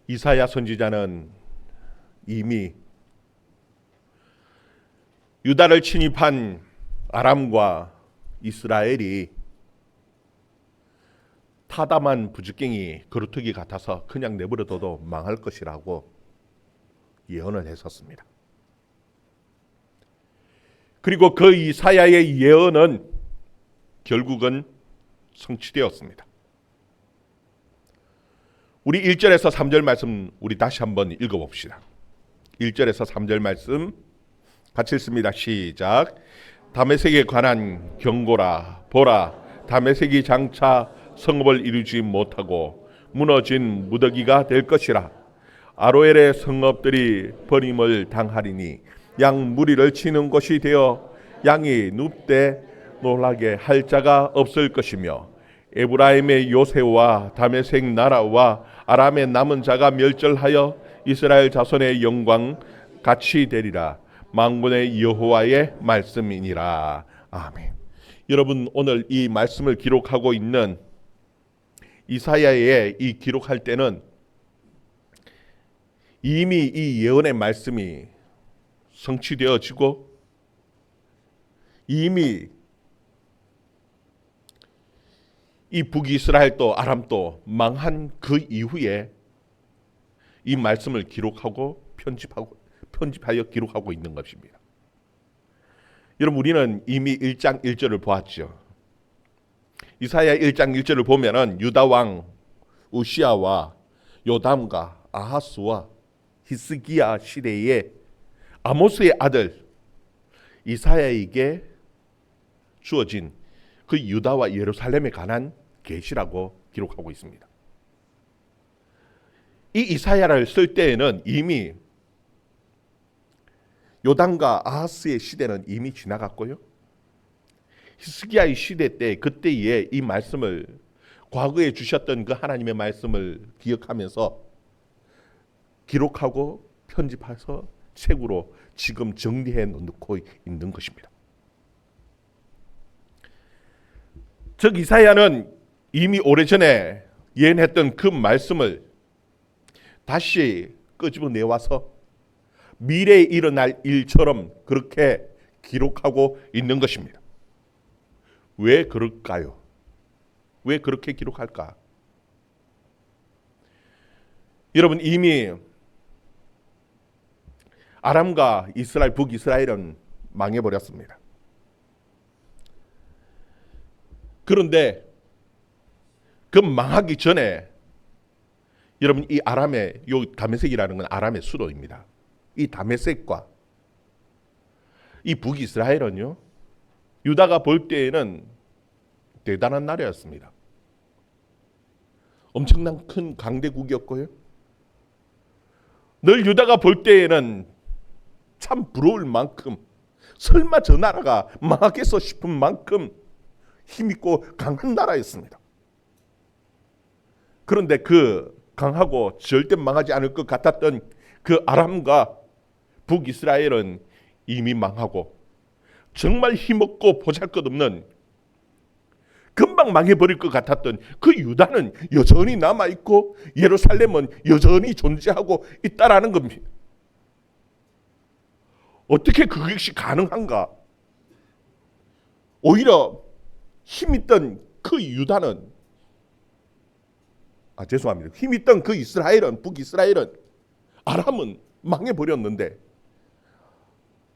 이사야 선지자는 이미 유다를 침입한 아람과 이스라엘이 타담한 부지깽이 그루터기 같아서 그냥 내버려둬도 망할 것이라고 예언을 했었습니다. 그리고 그 이사야의 예언은 결국은 성취되었습니다. 우리 1절에서 3절 말씀 우리 다시 한번 읽어봅시다. 1절에서 3절 말씀 같이 읽습니다. 시작. 다메섹에 관한 경고라. 보라, 다메섹이 장차 성읍을 이루지 못하고 무너진 무더기가 될 것이라. 아로엘의 성읍들이 버림을 당하리니 양 무리를 치는 곳이 되어 양이 눕되 놀라게 할 자가 없을 것이며 에브라임의 요새와 다메섹 나라와 아람의 남은 자가 멸절하여 이스라엘 자손의 영광 같이 되리라. 만군의 여호와의 말씀이니라. 아멘. 여러분, 오늘 이 말씀을 기록하고 있는 이사야의 이 기록할 때는 이미 이 예언의 말씀이 성취되어지고 이미 이 북이스라엘도 아람도 망한 그 이후에 이 말씀을 기록하고 편집하여 기록하고 있는 것입니다. 여러분, 우리는 이미 1장 1절을 보았죠. 이사야 1장 1절을 보면은 유다 왕 우시야와 요담과 아하스와 히스기야 시대에 아모스의 아들 이사야에게 주어진 그 유다와 예루살렘에 관한 계시라고 기록하고 있습니다. 이 이사야를 쓸 때에는 이미 요담과 아하스의 시대는 이미 지나갔고요. 히스기야의 시대 때 그때에 이 말씀을 과거에 주셨던 그 하나님의 말씀을 기억하면서 기록하고 편집해서 책으로 지금 정리해 놓고 있는 것입니다. 즉 이사야는 이미 오래전에 예언했던 그 말씀을 다시 끄집어내와서 미래에 일어날 일처럼 그렇게 기록하고 있는 것입니다. 왜 그럴까요? 왜 그렇게 기록할까? 여러분, 이미 아람과 이스라엘, 북이스라엘은 망해버렸습니다. 그런데 그 망하기 전에 여러분, 이 아람의 요 다메섹이라는 건 아람의 수도입니다. 이 다메섹과 이 북이스라엘은요, 유다가 볼 때에는 대단한 나라였습니다. 엄청난 큰 강대국이었고요. 늘 유다가 볼 때에는 참 부러울 만큼, 설마 저 나라가 망하겠어 싶은 만큼 힘있고 강한 나라였습니다. 그런데 그 강하고 절대 망하지 않을 것 같았던 그 아람과 북이스라엘은 이미 망하고 정말 힘없고 보잘것없는 금방 망해버릴 것 같았던 그 유다는 여전히 남아있고 예루살렘은 여전히 존재하고 있다라는 겁니다. 어떻게 그것이 가능한가? 오히려 힘있던 그 유다는 힘있던 그 이스라엘은, 북이스라엘은, 아람은 망해버렸는데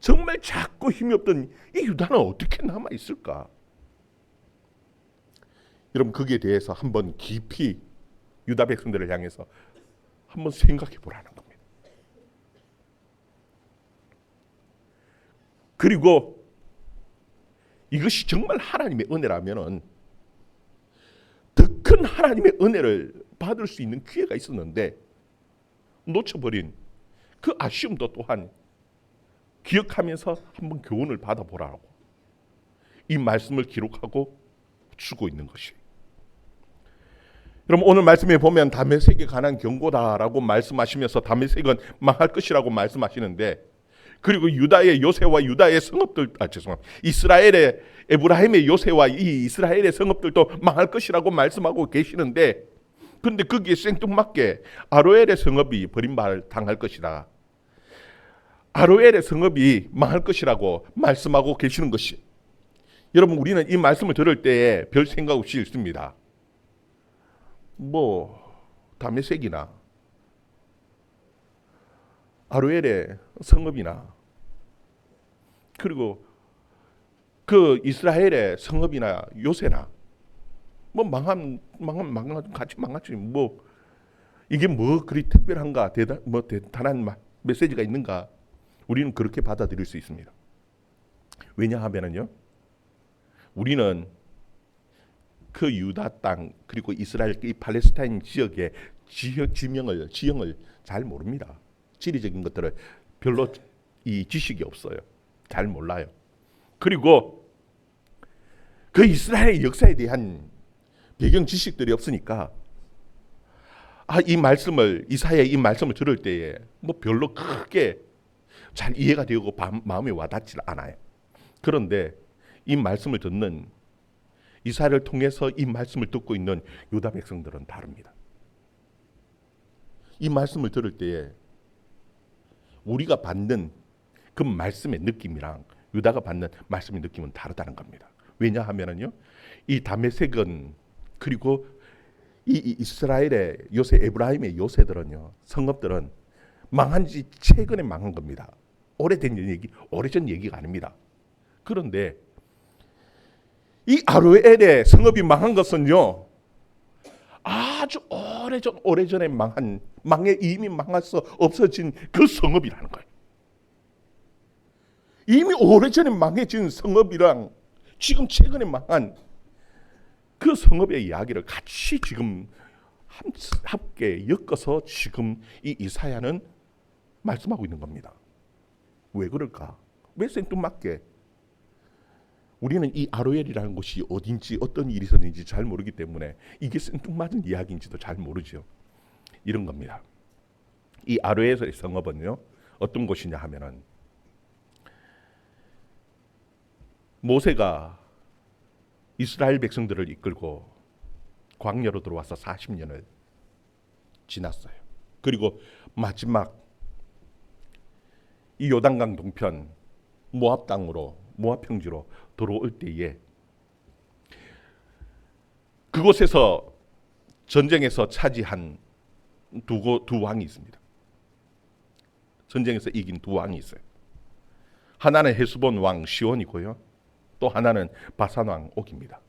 정말 작고 힘이 없던 이 유다는 어떻게 남아있을까? 여러분, 거기에 대해서 한번 깊이 유다 백성들을 향해서 한번 생각해 보라는 겁니다. 그리고 이것이 정말 하나님의 은혜라면은 더 큰 하나님의 은혜를 받을 수 있는 기회가 있었는데 놓쳐버린 그 아쉬움도 또한 기억하면서 한번 교훈을 받아보라고 이 말씀을 기록하고 주고 있는 것이. 여러분, 오늘 말씀에 보면 다메섹에 관한 경고다라고 말씀하시면서 다메섹은 망할 것이라고 말씀하시는데, 그리고 유다의 요새와 유다의 성읍들, 이스라엘의 에브라임의 요새와 이 이스라엘의 성읍들도 망할 것이라고 말씀하고 계시는데, 그런데 거기에 생뚱맞게 아로엘의 성읍이 버림당할 것이다. 아로엘의 성읍이 망할 것이라고 말씀하고 계시는 것이, 여러분 우리는 이 말씀을 들을 때에 별 생각 없이 읽습니다. 다메섹이나 아로엘의 성읍이나 그리고 그 이스라엘의 성읍이나 요새나 망한 같이 망하지. 이게 그리 특별한가, 대단한 메시지가 있는가? 우리는 그렇게 받아들일 수 있습니다. 왜냐하면은요, 우리는 그 유다 땅 그리고 이스라엘 이 팔레스타인 지역의 지형을 잘 모릅니다. 지리적인 것들을 별로 이 지식이 없어요. 잘 몰라요. 그리고 그 이스라엘의 역사에 대한 배경 지식들이 없으니까 이사야의 이 말씀을 들을 때에 별로 크게 잘 이해가 되고 마음에 와닿지 않아요. 그런데 이 말씀을 듣는, 이사야를 통해서 이 말씀을 듣고 있는 유다 백성들은 다릅니다. 이 말씀을 들을 때에 우리가 받는 그 말씀의 느낌이랑 유다가 받는 말씀의 느낌은 다르다는 겁니다. 왜냐하면은요, 이 다메섹은 그리고 이 이스라엘의 요새, 에브라임의 요새들은요, 성읍들은 망한 지 최근에 망한 겁니다. 오래전 얘기가 아닙니다. 그런데 이 아로엘의 성읍이 망한 것은요, 아주 오래전에 이미 망해서 없어진 그 성읍이라는 거예요. 이미 오래전에 망해진 성읍이랑 지금 최근에 망한 그 성읍의 이야기를 같이 지금 함께 엮어서 지금 이 이사야는 말씀하고 있는 겁니다. 왜 그럴까? 왜 생뚱맞게? 우리는 이 아로엘이라는 곳이 어딘지 어떤 일이 있었는지 잘 모르기 때문에 이게 생뚱맞은 이야기인지도 잘 모르죠. 이런 겁니다. 이 아로엘의 성읍은요, 어떤 곳이냐 하면은, 모세가 이스라엘 백성들을 이끌고 광야로 들어와서 40년을 지났어요. 그리고 마지막 이 요단강 동편 모압 평지로 들어올 때에 그곳에서 전쟁에서 차지한 두 왕이 있습니다. 전쟁에서 이긴 두 왕이 있어요. 하나는 헤스본 왕 시온이고요, 또 하나는 바산 왕 옥입니다.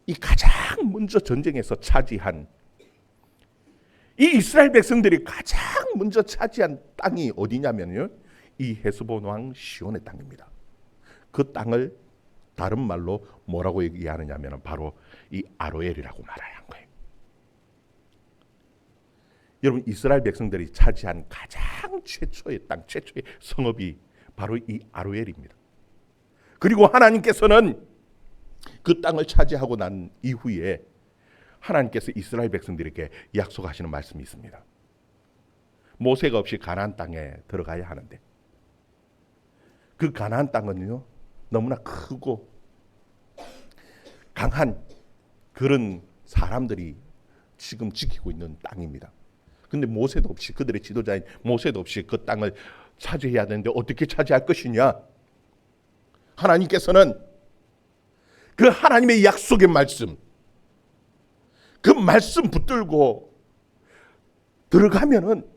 이 가장 먼저 전쟁에서 차지한, 이 이스라엘 백성들이 가장 먼저 차지한 땅이 어디냐면요, 이 헤스본 왕 시온의 땅입니다. 그 땅을 다른 말로 뭐라고 얘기하느냐면 바로 이 아로엘이라고 말하는 거예요. 여러분, 이스라엘 백성들이 차지한 가장 최초의 땅, 최초의 성읍이 바로 이 아로엘입니다. 그리고 하나님께서는 그 땅을 차지하고 난 이후에 하나님께서 이스라엘 백성들에게 약속하시는 말씀이 있습니다. 모세가 없이 가나안 땅에 들어가야 하는데, 그 가나안 땅은요, 너무나 크고 강한 그런 사람들이 지금 지키고 있는 땅입니다. 근데 모세도 없이, 그들의 지도자인 모세도 없이 그 땅을 차지해야 되는데 어떻게 차지할 것이냐? 하나님께서는 그 하나님의 약속의 말씀, 그 말씀 붙들고 들어가면은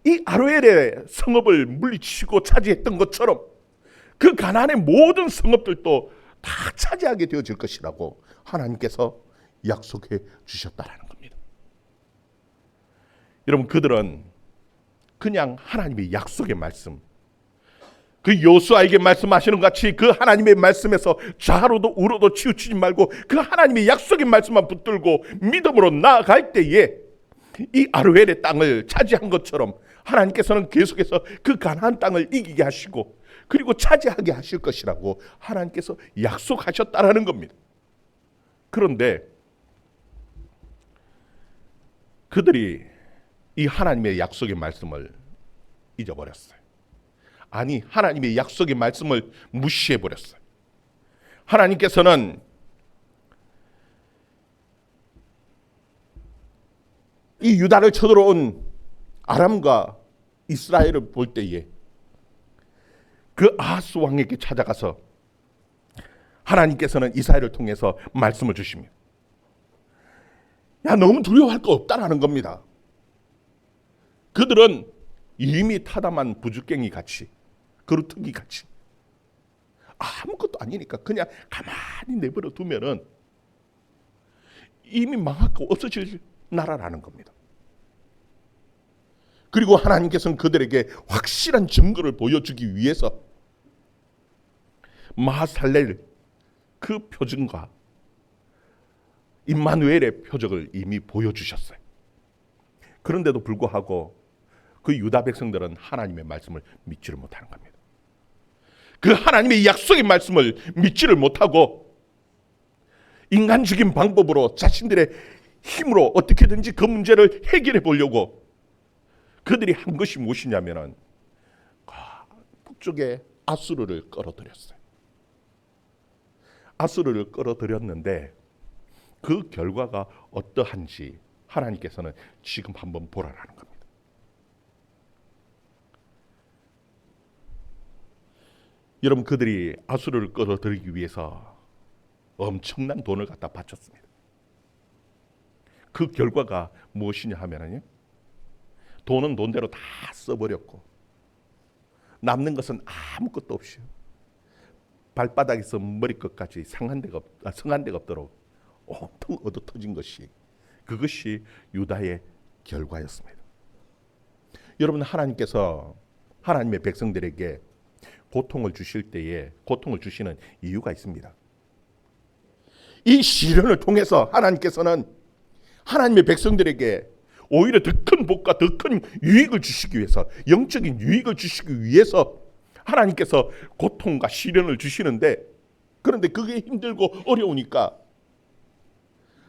이 아로엘의 성읍을 물리치고 차지했던 것처럼 그 가나안의 모든 성읍들도 다 차지하게 되어질 것이라고 하나님께서 약속해 주셨다라는 겁니다. 여러분, 그들은 그냥 하나님의 약속의 말씀, 그 여호수아에게 말씀하시는 것 같이 그 하나님의 말씀에서 좌로도 우로도 치우치지 말고 그 하나님의 약속의 말씀만 붙들고 믿음으로 나아갈 때에 이 아로엘의 땅을 차지한 것처럼 하나님께서는 계속해서 그 가나안 땅을 이기게 하시고 그리고 차지하게 하실 것이라고 하나님께서 약속하셨다라는 겁니다. 그런데 그들이 이 하나님의 약속의 말씀을 잊어버렸어요. 아니, 하나님의 약속의 말씀을 무시해버렸어요. 하나님께서는 이 유다를 쳐들어온 아람과 이스라엘을 볼 때에 그 아하스 왕에게 찾아가서 하나님께서는 이사야를 통해서 말씀을 주십니다. 야, 너무 두려워할 거 없다라는 겁니다. 그들은 이미 타담한 부죽갱이 같이, 그루터기 같이 아무것도 아니니까 그냥 가만히 내버려 두면은 이미 망하고 없어질 나라라는 겁니다. 그리고 하나님께서는 그들에게 확실한 증거를 보여주기 위해서 마하살렐 그 표징과 임마누엘의 표적을 이미 보여주셨어요. 그런데도 불구하고 그 유다 백성들은 하나님의 말씀을 믿지를 못하는 겁니다. 그 하나님의 약속의 말씀을 믿지를 못하고 인간적인 방법으로 자신들의 힘으로 어떻게든지 그 문제를 해결해 보려고 그들이 한 것이 무엇이냐면은 북쪽에 아수르를 끌어들였어요. 아수르를 끌어들였는데 그 결과가 어떠한지 하나님께서는 지금 한번 보라라는 겁니다. 여러분, 그들이 아수르를 끌어들이기 위해서 엄청난 돈을 갖다 바쳤습니다. 그 결과가 무엇이냐 하면요, 돈은 돈대로 다 써버렸고 남는 것은 아무것도 없이 발바닥에서 머리끝까지 성한 데가 없도록 온통 얻어터진 것이, 그것이 유다의 결과였습니다. 여러분, 하나님께서 하나님의 백성들에게 고통을 주실 때에 고통을 주시는 이유가 있습니다. 이 시련을 통해서 하나님께서는 하나님의 백성들에게 오히려 더 큰 복과 더 큰 유익을 주시기 위해서, 영적인 유익을 주시기 위해서 하나님께서 고통과 시련을 주시는데, 그런데 그게 힘들고 어려우니까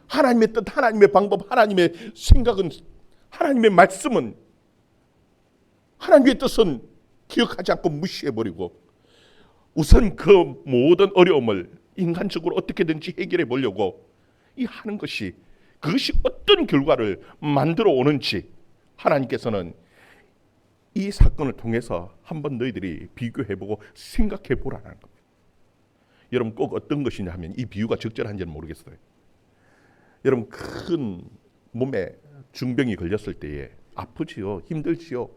하나님의 뜻, 하나님의 방법, 하나님의 생각은, 하나님의 말씀은, 하나님의 뜻은 기억하지 않고 무시해버리고 우선 그 모든 어려움을 인간적으로 어떻게든지 해결해 보려고 이 하는 것이, 그것이 어떤 결과를 만들어 오는지 하나님께서는 이 사건을 통해서 한번 너희들이 비교해보고 생각해보라는 겁니다. 여러분, 꼭 어떤 것이냐 하면 이 비유가 적절한지는 모르겠어요. 여러분, 큰 몸에 중병이 걸렸을 때에 아프지요, 힘들지요.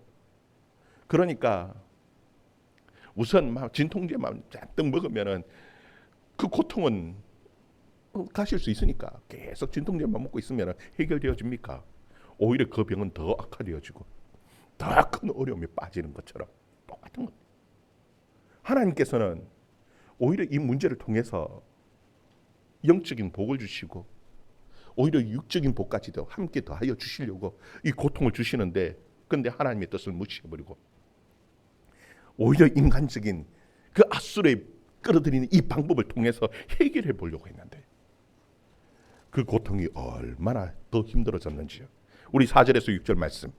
그러니까 우선 막 진통제만 잔뜩 먹으면은 그 고통은 가실 수 있으니까 계속 진통제만 먹고 있으면 해결되어집니까? 오히려 그 병은 더 악화되어지고 더 큰 어려움에 빠지는 것처럼 똑같은 겁니다. 하나님께서는 오히려 이 문제를 통해서 영적인 복을 주시고 오히려 육적인 복까지도 함께 더하여 주시려고 이 고통을 주시는데, 그런데 하나님의 뜻을 무시해버리고 오히려 인간적인 그 아수르에 끌어들이는 이 방법을 통해서 해결해 보려고 했는데 그 고통이 얼마나 더 힘들어졌는지요. 우리 4절에서 6절 말씀,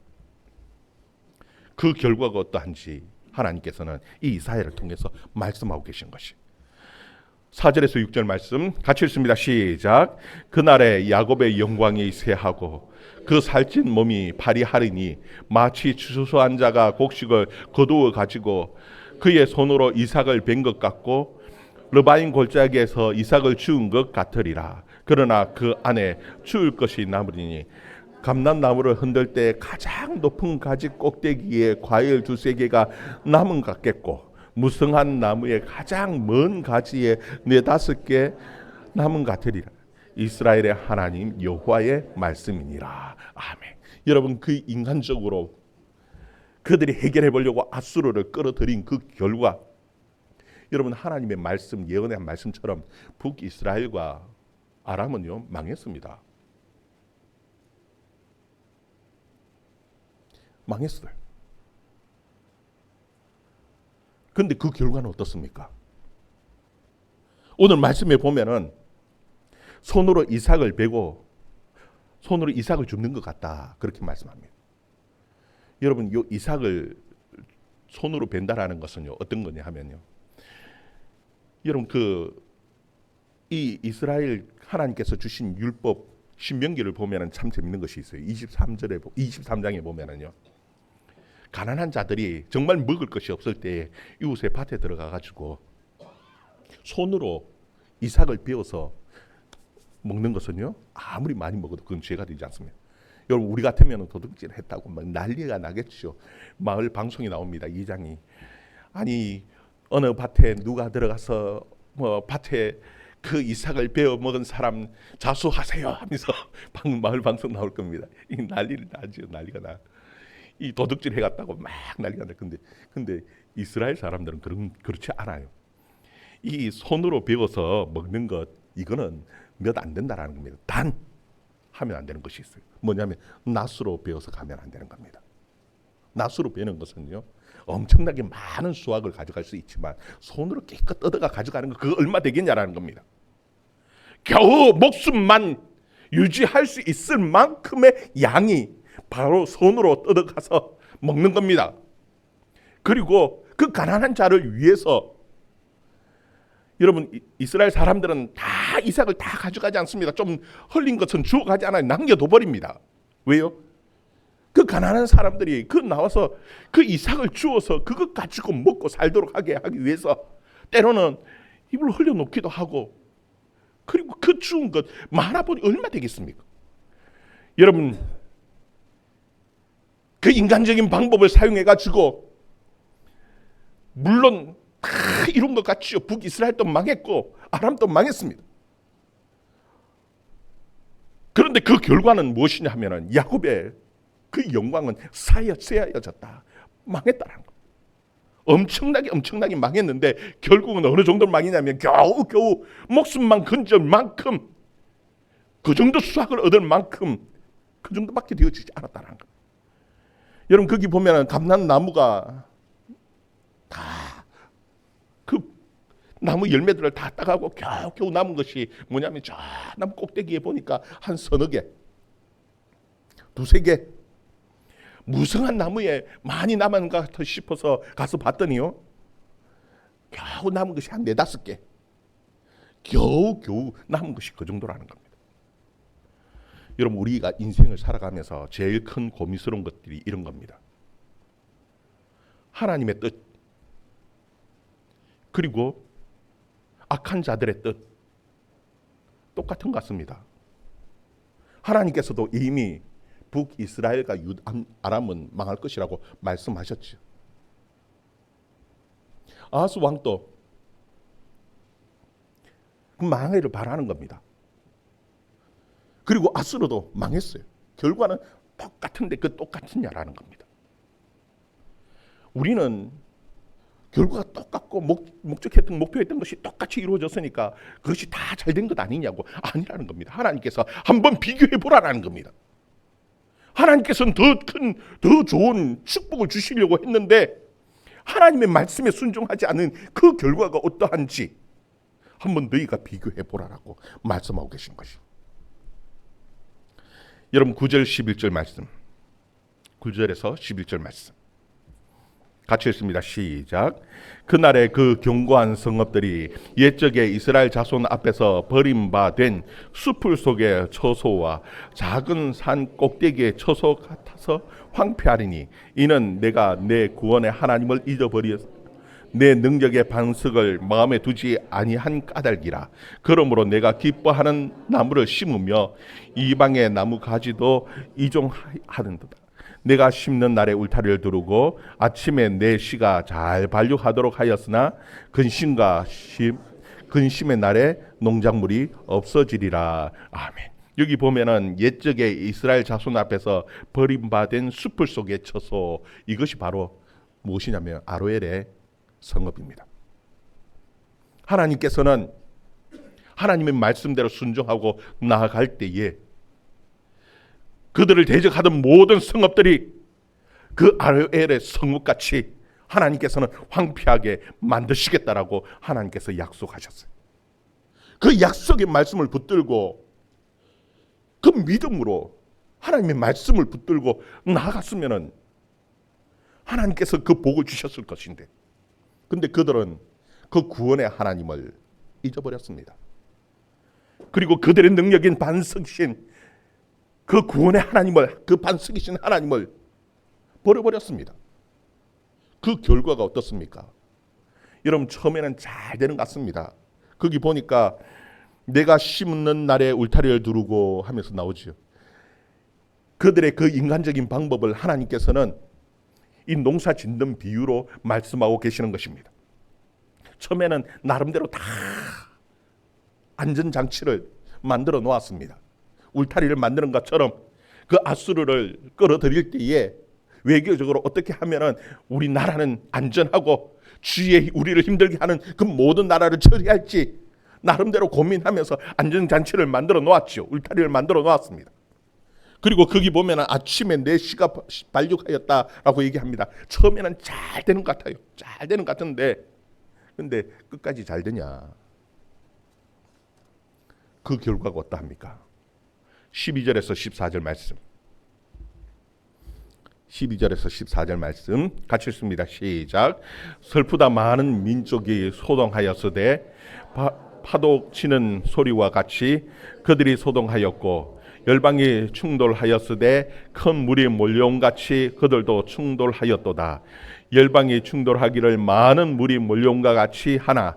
그 결과가 어떠한지 하나님께서는 이 이사야를 통해서 말씀하고 계신 것이, 4절에서 6절 말씀 같이 읽습니다. 시작. 그날에 야곱의 영광이 쇠하고 그 살찐 몸이 파리하리니 마치 추수한 자가 곡식을 거두어 가지고 그의 손으로 이삭을 벤 것 같고 르바임 골짜기에서 이삭을 주운 것 같으리라. 그러나 그 안에 주울 것이 남으리니 감람나무를 흔들 때 가장 높은 가지 꼭대기에 과일 두세 개가 남은 것 같겠고 무성한 나무의 가장 먼 가지에 네다섯 개 남은 것 같으리라. 이스라엘의 하나님 여호와의 말씀이니라. 아멘. 여러분, 그 인간적으로 그들이 해결해 보려고 아수르를 끌어들인 그 결과, 여러분, 하나님의 말씀, 예언의 말씀처럼 북이스라엘과 아람은요 망했습니다. 망했어요. 그런데 그 결과는 어떻습니까? 오늘 말씀에 보면은 손으로 이삭을 베고 손으로 이삭을 줍는 것 같다, 그렇게 말씀합니다. 여러분, 요 이삭을 손으로 벤다라는 것은요 어떤 거냐 하면요, 여러분, 이 이스라엘 하나님께서 주신 율법 신명기를 보면은 참 재밌는 것이 있어요. 23장에 보면은요. 가난한 자들이 정말 먹을 것이 없을 때 이웃의 밭에 들어가 가지고 손으로 이삭을 베어서 먹는 것은요, 아무리 많이 먹어도 그건 죄가 되지 않습니다. 여러분, 우리 같으면 도둑질 했다고 막 난리가 나겠죠. 마을 방송이 나옵니다. 이장이 아니 어느 밭에 누가 들어가서 밭에 그 이삭을 베어 먹은 사람 자수하세요 하면서 마을 방송 나올 겁니다. 이 난리를 나죠. 난리가 나. 이 도둑질 해갔다고 막 난리가 나. 근데 이스라엘 사람들은 그렇지 않아요. 이 손으로 베어서 먹는 것, 이거는 몇 안 된다라는 겁니다. 단 하면 안 되는 것이 있어요. 뭐냐면 낫으로 베어서 가면 안 되는 겁니다. 낫으로 베는 것은요, 엄청나게 많은 수확을 가져갈 수 있지만 손으로 깨끗 뜯어가 가져가는 거, 그거 얼마 되겠냐라는 겁니다. 겨우 목숨만 유지할 수 있을 만큼의 양이 바로 손으로 뜯어가서 먹는 겁니다. 그리고 그 가난한 자를 위해서, 여러분, 이스라엘 사람들은 다 이삭을 다 가져가지 않습니다. 좀 흘린 것은 주워가지 않아요. 남겨둬 버립니다. 왜요? 그 가난한 사람들이 그 나와서 그 이삭을 주워서 그것 가지고 먹고 살도록 하게 하기 위해서 때로는 입을 흘려놓기도 하고, 그리고 그 주운 것 많아보니 얼마 되겠습니까? 여러분, 그 인간적인 방법을 사용해 가지고 물론 다 이룬 것 같지요. 북이스라엘도 망했고 아람도 망했습니다. 그런데 그 결과는 무엇이냐 하면은 야곱의 그 영광은 쇠하여졌다. 망했다라는 겁니다. 엄청나게 망했는데 결국은 어느 정도로 망했냐면 겨우 목숨만 건질 만큼, 그 정도 수확을 얻을 만큼 그 정도밖에 되어지지 않았다는 겁니다. 여러분, 거기 보면은 감람나무가 다 그 나무 열매들을 다 따가고 겨우 남은 것이 뭐냐면 저 나무 꼭대기에 보니까 한 서너 개, 두세 개, 무성한 나무에 많이 남았는가 싶어서 가서 봤더니요, 겨우 남은 것이 한 네다섯 개, 겨우 남은 것이 그 정도라는 겁니다. 여러분, 우리가 인생을 살아가면서 제일 큰 고민스러운 것들이 이런 겁니다. 하나님의 뜻, 그리고 악한 자들의 뜻, 똑같은 것 같습니다. 하나님께서도 이미 북이스라엘과 아람은 망할 것이라고 말씀하셨죠. 아하스 왕도 그 망하기를 바라는 겁니다. 그리고 아수르도 망했어요. 결과는 똑같은데 그 똑같으냐라는 겁니다. 우리는 결과가 똑같고 목적했던 목표했던 것이 똑같이 이루어졌으니까 그것이 다 잘 된 것 아니냐고, 아니라는 겁니다. 하나님께서 한번 비교해 보라라는 겁니다. 하나님께서는 더 좋은 축복을 주시려고 했는데 하나님의 말씀에 순종하지 않은 그 결과가 어떠한지 한번 너희가 비교해 보라라고 말씀하고 계신 것이. 여러분, 9절 11절 말씀, 9절에서 11절 말씀 같이 읽습니다. 시작. 그날에 그 견고한 성읍들이 옛적에 이스라엘 자손 앞에서 버림받은 숲을 속의 처소와 작은 산 꼭대기의 처소 같아서 황폐하리니 이는 내가 내 구원의 하나님을 잊어버려 내 능력의 반석을 마음에 두지 아니한 까닭이라. 그러므로 내가 기뻐하는 나무를 심으며 이방의 나무 가지도 이종하는도다. 내가 심는 날에 울타리를 두르고 아침에 내 씨가 잘 발육하도록 하였으나 근심의 날에 농작물이 없어지리라. 아멘. 여기 보면은 옛적에 이스라엘 자손 앞에서 버림받은 숲을 속의 처소, 이것이 바로 무엇이냐면 아로엘의 성읍입니다. 하나님께서는 하나님의 말씀대로 순종하고 나아갈 때에 그들을 대적하던 모든 성읍들이 그 아로엘의 성읍같이 하나님께서는 황폐하게 만드시겠다라고 하나님께서 약속하셨어요. 그 약속의 말씀을 붙들고 그 믿음으로 하나님의 말씀을 붙들고 나아갔으면 하나님께서 그 복을 주셨을 것인데, 근데 그들은 그 구원의 하나님을 잊어버렸습니다. 그리고 그들의 능력인 반석신 그 구원의 하나님을, 그 반석이신 하나님을 버려버렸습니다. 그 결과가 어떻습니까? 여러분, 처음에는 잘 되는 것 같습니다. 거기 보니까 내가 심는 날에 울타리를 두르고 하면서 나오죠. 그들의 그 인간적인 방법을 하나님께서는 이 농사 짓는 비유로 말씀하고 계시는 것입니다. 처음에는 나름대로 다 안전장치를 만들어 놓았습니다. 울타리를 만드는 것처럼 그 앗수르를 끌어들일 때에 외교적으로 어떻게 하면은 우리나라는 안전하고 주위에 우리를 힘들게 하는 그 모든 나라를 처리할지 나름대로 고민하면서 안전장치를 만들어 놓았죠. 울타리를 만들어 놓았습니다. 그리고 거기 보면 아침에 4시가 발육하였다라고 얘기합니다. 처음에는 잘 되는 것 같아요. 잘 되는 것 같은데 근데 끝까지 잘 되냐? 그 결과가 어떠합니까? 12절에서 14절 말씀. 12절에서 14절 말씀 같이 읽습니다. 시작. 슬프다 많은 민족이 소동하였으되 파도 치는 소리와 같이 그들이 소동하였고 열방이 충돌하였으되 큰 물이 몰려온 같이 그들도 충돌하였도다. 열방이 충돌하기를 많은 물이 몰려온과 같이 하나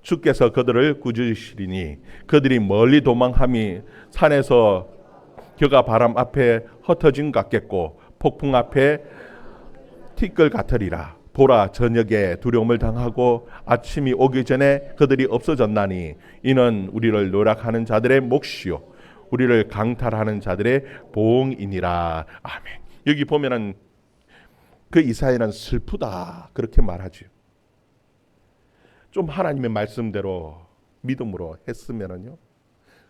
주께서 그들을 꾸짖으시리니 그들이 멀리 도망함이 산에서 겨가 바람 앞에 흩어진 같겠고 폭풍 앞에 티끌 같으리라. 보라, 저녁에 두려움을 당하고 아침이 오기 전에 그들이 없어졌나니 이는 우리를 노력하는 자들의 몫이요 우리를 강탈하는 자들의 보응이니라. 아멘. 여기 보면은 그 이사야는 슬프다 그렇게 말하죠. 좀 하나님의 말씀대로 믿음으로 했으면은요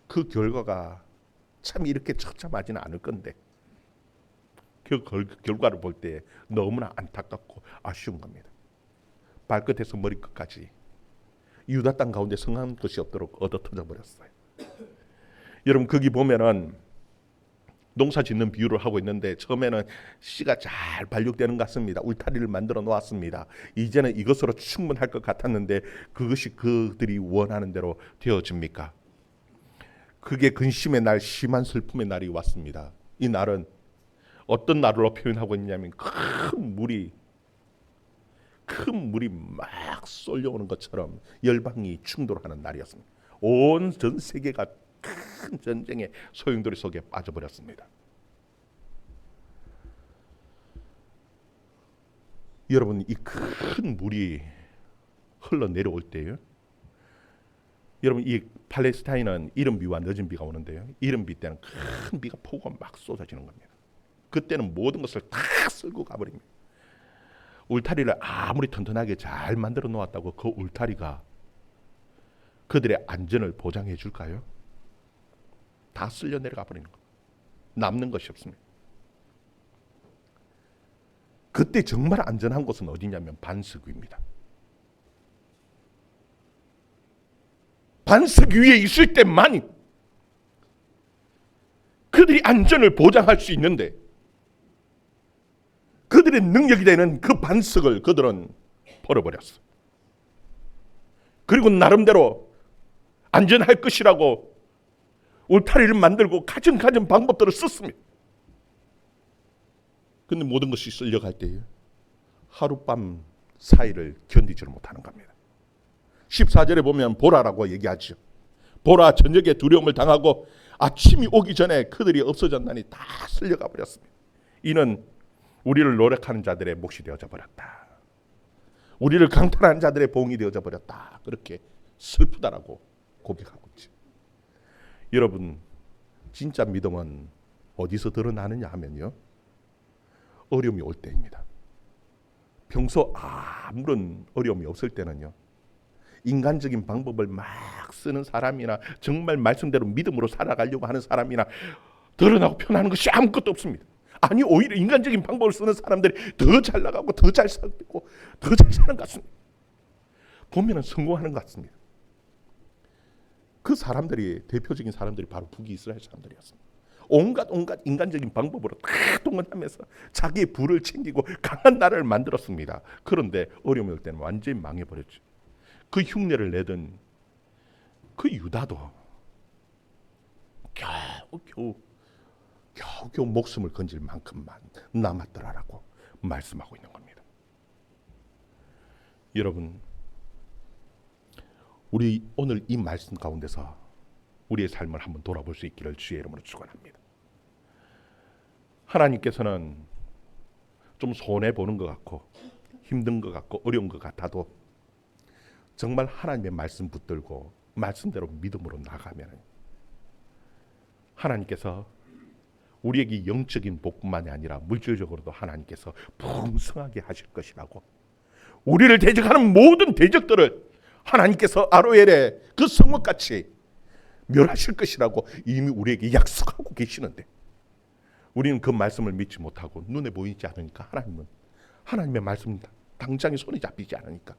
그 결과가 참 이렇게 처참하지는 않을 건데 그 결과를 볼 때 너무나 안타깝고 아쉬운 겁니다. 발끝에서 머리끝까지 유다 땅 가운데 성한 것이 없도록 얻어터져 버렸어요. 여러분 거기 보면은 농사 짓는 비유를 하고 있는데 처음에는 씨가 잘 발육되는 것 같습니다. 울타리를 만들어 놓았습니다. 이제는 이것으로 충분할 것 같았는데 그것이 그들이 원하는 대로 되어집니까? 그게 근심의 날, 심한 슬픔의 날이 왔습니다. 이 날은 어떤 날로 표현하고 있냐면 큰 물이 막 쏠려오는 것처럼 열방이 충돌하는 날이었습니다. 온 전 세계가 큰 전쟁의 소용돌이 속에 빠져버렸습니다. 여러분 이 큰 물이 흘러내려올 때요. 여러분 이 팔레스타인은 이른 비와 늦은 비가 오는데요. 이른 비 때는 큰 비가 폭우가 막 쏟아지는 겁니다. 그때는 모든 것을 다 쓸고 가버립니다. 울타리를 아무리 튼튼하게 잘 만들어 놓았다고 그 울타리가 그들의 안전을 보장해 줄까요? 다 쓸려 내려가 버리는 것. 남는 것이 없습니다. 그때 정말 안전한 곳은 어디냐면 반석 위입니다. 반석 위에 있을 때만 그들이 안전을 보장할 수 있는데 그들의 능력이 되는 그 반석을 그들은 버려버렸어. 그리고 나름대로 안전할 것이라고 울타리를 만들고 가진 방법들을 썼습니다. 근데 모든 것이 쓸려갈 때에 하룻밤 사이를 견디지를 못하는 겁니다. 14절에 보면 보라라고 얘기하죠. 보라, 저녁에 두려움을 당하고 아침이 오기 전에 그들이 없어졌나니 다 쓸려가 버렸습니다. 이는 우리를 노력하는 자들의 몫이 되어져 버렸다. 우리를 강탈하는 자들의 보응이 되어져 버렸다. 그렇게 슬프다라고 고백하고 있죠. 여러분 진짜 믿음은 어디서 드러나느냐 하면요. 어려움이 올 때입니다. 평소 아무런 어려움이 없을 때는요. 인간적인 방법을 막 쓰는 사람이나 정말 말씀대로 믿음으로 살아가려고 하는 사람이나 드러나고 표현하는 것이 아무것도 없습니다. 아니 오히려 인간적인 방법을 쓰는 사람들이 더 잘 나가고 더 잘 살고 더 잘 사는 것 같습니다. 보면은 성공하는 것 같습니다. 그 사람들이 대표적인 사람들이 바로 북이스라엘 사람들이었습니다. 온갖 인간적인 방법으로 다 동원하면서 자기의 부를 챙기고 강한 나라를 만들었습니다. 그런데 어려움이 올 때는 완전히 망해버렸죠. 그 흉내를 내던 그 유다도 겨우 겨우겨우 목숨을 건질 만큼만 남았더라라고 말씀하고 있는 겁니다. 여러분, 우리 오늘 이 말씀 가운데서 우리의 삶을 한번 돌아볼 수 있기를 주의 이름으로 축원합니다. 하나님께서는 좀 손해 보는 것 같고 힘든 것 같고 어려운 것 같아도 정말 하나님의 말씀 붙들고 말씀대로 믿음으로 나가면 하나님께서 우리에게 영적인 복뿐만이 아니라 물질적으로도 하나님께서 풍성하게 하실 것이라고, 우리를 대적하는 모든 대적들을 하나님께서 아로엘의 그 성읍같이 멸하실 것이라고 이미 우리에게 약속하고 계시는데 우리는 그 말씀을 믿지 못하고 눈에 보이지 않으니까 하나님의 말씀 당장에 손에 잡히지 않으니까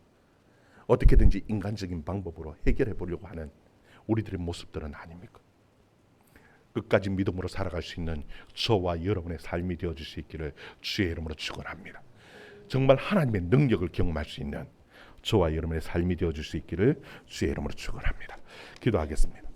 어떻게든지 인간적인 방법으로 해결해 보려고 하는 우리들의 모습들은 아닙니까? 끝까지 믿음으로 살아갈 수 있는 저와 여러분의 삶이 되어줄 수 있기를 주의 이름으로 축원합니다. 정말 하나님의 능력을 경험할 수 있는 저와 여러분의 삶이 되어줄 수 있기를 주의 이름으로 축원합니다. 기도하겠습니다.